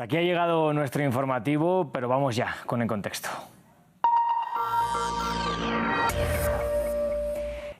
Hasta aquí ha llegado nuestro informativo, pero vamos ya con el contexto.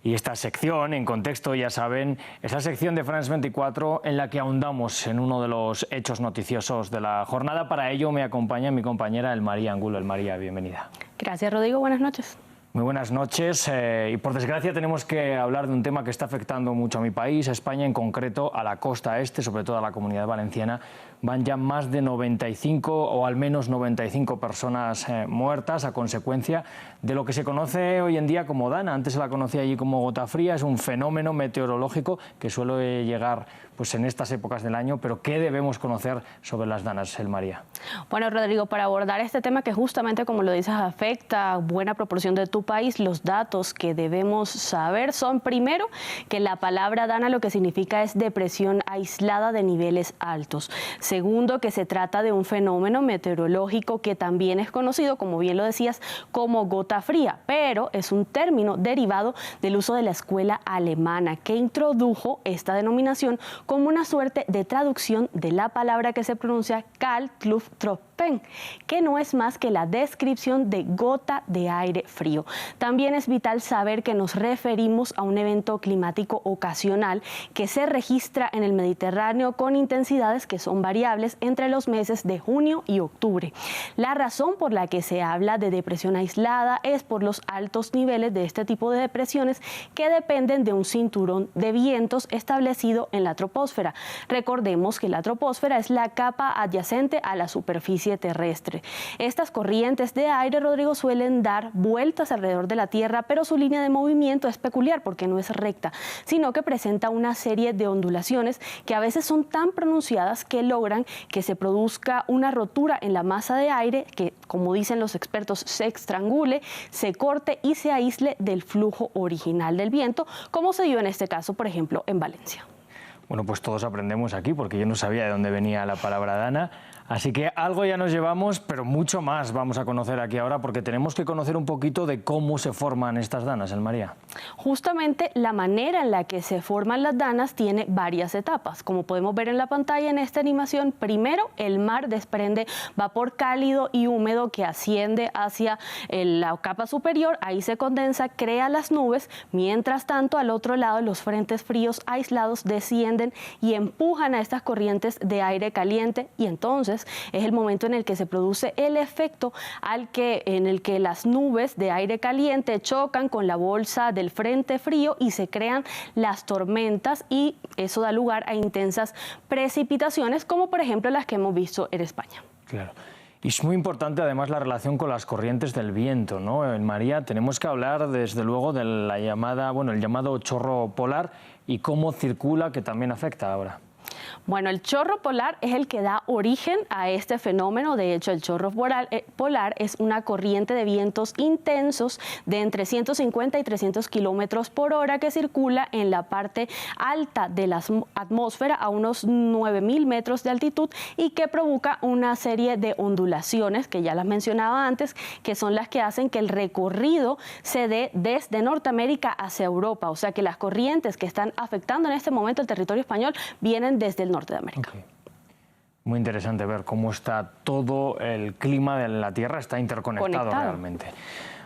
Y esta sección, en contexto, ya saben, es la sección de France 24 en la que ahondamos en uno de los hechos noticiosos de la jornada. Para ello me acompaña mi compañera Elmaría Angulo. Elmaría, bienvenida. Gracias, Rodrigo. Buenas noches. Muy buenas noches. Y por desgracia tenemos que hablar de un tema que está afectando mucho a mi país, a España, en concreto a la costa este, sobre todo a la Comunidad Valenciana. Van ya más de 95 o al menos 95 personas muertas a consecuencia de lo que se conoce hoy en día como Dana. Antes se la conocía allí como gota fría. Es un fenómeno meteorológico que suele llegar pues en estas épocas del año. Pero ¿qué debemos conocer sobre las Danas, Elmaría? Bueno, Rodrigo, para abordar este tema que justamente, como lo dices, afecta a buena proporción de tu país, los datos que debemos saber son, primero, que la palabra Dana lo que significa es depresión aislada de niveles altos. Segundo, que se trata de un fenómeno meteorológico que también es conocido, como bien lo decías, como gota fría, pero es un término derivado del uso de la escuela alemana que introdujo esta denominación como una suerte de traducción de la palabra que se pronuncia Kaltlufttropfen, que no es más que la descripción de gota de aire frío. También es vital saber que nos referimos a un evento climático ocasional que se registra en el Mediterráneo con intensidades que son variables entre los meses de junio y octubre. La razón por la que se habla de depresión aislada es por los altos niveles de este tipo de depresiones que dependen de un cinturón de vientos establecido en la troposfera. Recordemos que la troposfera es la capa adyacente a la superficie terrestre. Estas corrientes de aire, Rodrigo, suelen dar vueltas alrededor de la Tierra, pero su línea de movimiento es peculiar porque no es recta, sino que presenta una serie de ondulaciones que a veces son tan pronunciadas que logran que se produzca una rotura en la masa de aire que, como dicen los expertos, se estrangule, se corte y se aísle del flujo original del viento, como se dio en este caso, por ejemplo, en Valencia. Bueno, pues todos aprendemos aquí, porque yo no sabía de dónde venía la palabra Dana. Así que algo ya nos llevamos, pero mucho más vamos a conocer aquí ahora, porque tenemos que conocer un poquito de cómo se forman estas danas, Elmaría. Justamente la manera en la que se forman las danas tiene varias etapas. Como podemos ver en la pantalla en esta animación, primero el mar desprende vapor cálido y húmedo que asciende hacia la capa superior, ahí se condensa, crea las nubes. Mientras tanto, al otro lado, los frentes fríos aislados descienden y empujan a estas corrientes de aire caliente, y entonces es el momento en el que se produce el efecto en el que las nubes de aire caliente chocan con la bolsa del frente frío y se crean las tormentas, y eso da lugar a intensas precipitaciones, como por ejemplo las que hemos visto en España. Claro. Y es muy importante además la relación con las corrientes del viento, ¿no? Elmaría, tenemos que hablar desde luego de el llamado chorro polar y cómo circula, que también afecta ahora. Bueno, el chorro polar es el que da origen a este fenómeno. De hecho, el chorro polar es una corriente de vientos intensos de entre 150 y 300 kilómetros por hora que circula en la parte alta de la atmósfera a unos 9.000 metros de altitud y que provoca una serie de ondulaciones que ya las mencionaba antes, que son las que hacen que el recorrido se dé desde Norteamérica hacia Europa. O sea que las corrientes que están afectando en este momento el territorio español vienen desde el norte de América. Okay. Muy interesante ver cómo está todo el clima de la Tierra, está interconectado realmente.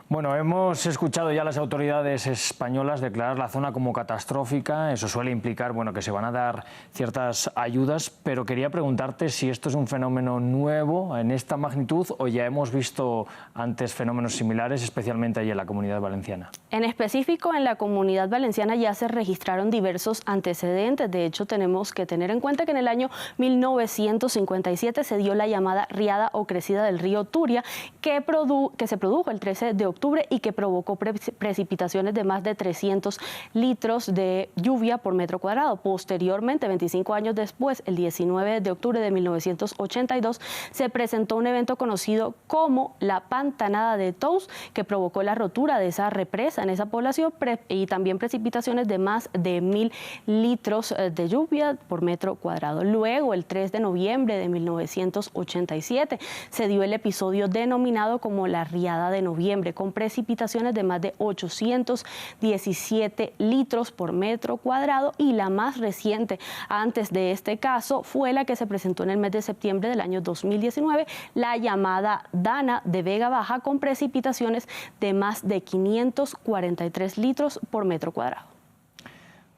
Bueno, hemos escuchado ya a las autoridades españolas declarar la zona como catastrófica. Eso suele implicar, bueno, que se van a dar ciertas ayudas, pero quería preguntarte si esto es un fenómeno nuevo en esta magnitud o ya hemos visto antes fenómenos similares, especialmente ahí en la Comunidad Valenciana. En específico, en la Comunidad Valenciana ya se registraron diversos antecedentes. De hecho, tenemos que tener en cuenta que en el año 1957 se dio la llamada riada o crecida del río Turia, que se produjo el 13 de octubre y que provocó precipitaciones de más de 300 litros de lluvia por metro cuadrado. Posteriormente, 25 años después, el 19 de octubre de 1982, se presentó un evento conocido como la Pantanada de Tous, que provocó la rotura de esa represa en esa población y también precipitaciones de más de 1.000 litros de lluvia por metro cuadrado. Luego, el 3 de noviembre de 1987, se dio el episodio denominado como la Riada de Noviembre, con precipitaciones de más de 817 litros por metro cuadrado, y la más reciente antes de este caso fue la que se presentó en el mes de septiembre del año 2019, la llamada Dana de Vega Baja, con precipitaciones de más de 543 litros por metro cuadrado.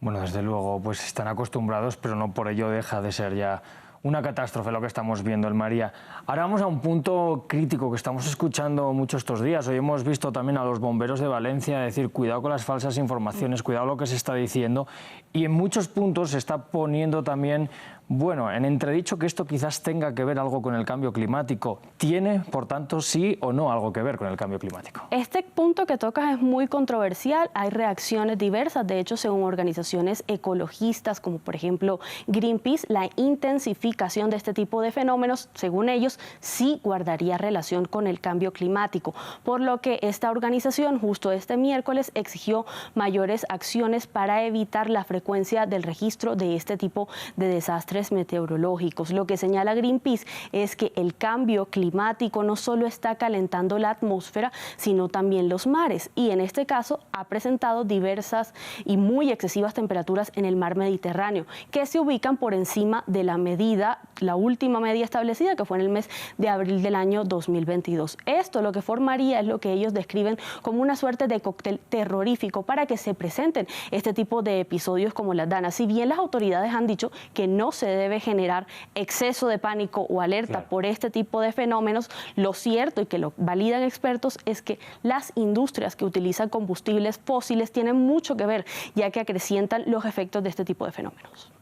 Bueno, desde luego, pues están acostumbrados, pero no por ello deja de ser ya una catástrofe lo que estamos viendo en María. Ahora vamos a un punto crítico que estamos escuchando mucho estos días. Hoy hemos visto también a los bomberos de Valencia decir cuidado con las falsas informaciones, cuidado lo que se está diciendo, y en muchos puntos se está poniendo también, bueno, en entredicho que esto quizás tenga que ver algo con el cambio climático. ¿Tiene, por tanto, sí o no algo que ver con el cambio climático? Este punto que tocas es muy controversial, hay reacciones diversas. De hecho, según organizaciones ecologistas como por ejemplo Greenpeace, la intensificación de este tipo de fenómenos, según ellos, sí guardaría relación con el cambio climático, por lo que esta organización justo este miércoles exigió mayores acciones para evitar la frecuencia del registro de este tipo de desastres meteorológicos. Lo que señala Greenpeace es que el cambio climático no solo está calentando la atmósfera, sino también los mares, y en este caso ha presentado diversas y muy excesivas temperaturas en el mar Mediterráneo, que se ubican por encima de la medida, la última media establecida, que fue en el mes de abril del año 2022. Esto lo que formaría es lo que ellos describen como una suerte de cóctel terrorífico para que se presenten este tipo de episodios como las Dana. Si bien las autoridades han dicho que no se debe generar exceso de pánico o alerta por este tipo de fenómenos, lo cierto, y que lo validan expertos, es que las industrias que utilizan combustibles fósiles tienen mucho que ver, ya que acrecientan los efectos de este tipo de fenómenos.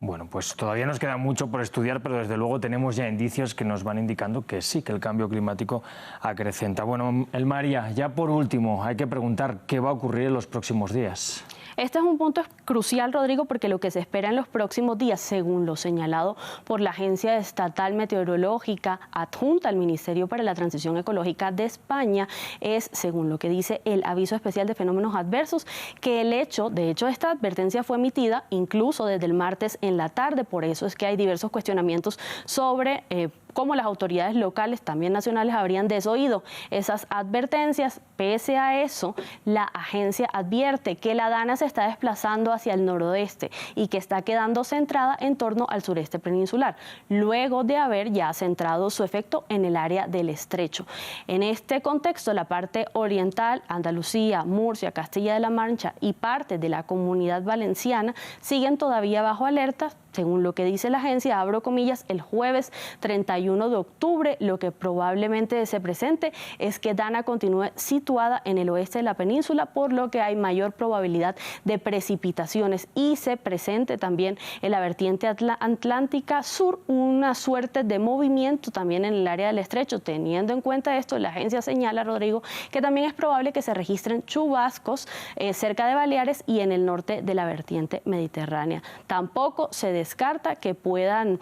Bueno, pues todavía nos queda mucho por estudiar, pero desde luego tenemos ya indicios que nos van indicando que sí, que el cambio climático acrecenta. Bueno, María, ya por último, hay que preguntar qué va a ocurrir en los próximos días. Este es un punto crucial, Rodrigo, porque lo que se espera en los próximos días, según lo señalado por la Agencia Estatal Meteorológica adjunta al Ministerio para la Transición Ecológica de España, es, según lo que dice el Aviso Especial de Fenómenos Adversos, que de hecho, esta advertencia fue emitida incluso desde el martes en la tarde. Por eso es que hay diversos cuestionamientos sobre cómo las autoridades locales, también nacionales, habrían desoído esas advertencias. Pese a eso, la agencia advierte que la Dana se está desplazando hacia el noroeste y que está quedando centrada en torno al sureste peninsular, luego de haber ya centrado su efecto en el área del estrecho. En este contexto, la parte oriental, Andalucía, Murcia, Castilla de la Mancha y parte de la Comunidad Valenciana siguen todavía bajo alerta. Según lo que dice la agencia, abro comillas, el jueves 31 de octubre, lo que probablemente se presente es que Dana continúe situada en el oeste de la península, por lo que hay mayor probabilidad de precipitaciones, y se presente también en la vertiente atlántica sur una suerte de movimiento también en el área del estrecho. Teniendo en cuenta esto, la agencia señala, Rodrigo, que también es probable que se registren chubascos cerca de Baleares y en el norte de la vertiente mediterránea. Tampoco se descarta que puedan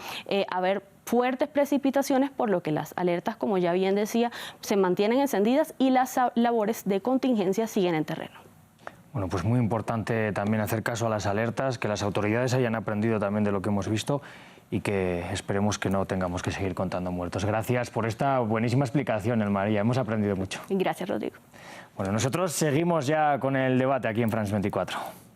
haber fuertes precipitaciones, por lo que las alertas, como ya bien decía, se mantienen encendidas y las labores de contingencia siguen en terreno. Bueno, pues muy importante también hacer caso a las alertas, que las autoridades hayan aprendido también de lo que hemos visto y que esperemos que no tengamos que seguir contando muertos. Gracias por esta buenísima explicación, María, hemos aprendido mucho. Gracias, Rodrigo. Bueno, nosotros seguimos ya con el debate aquí en France 24.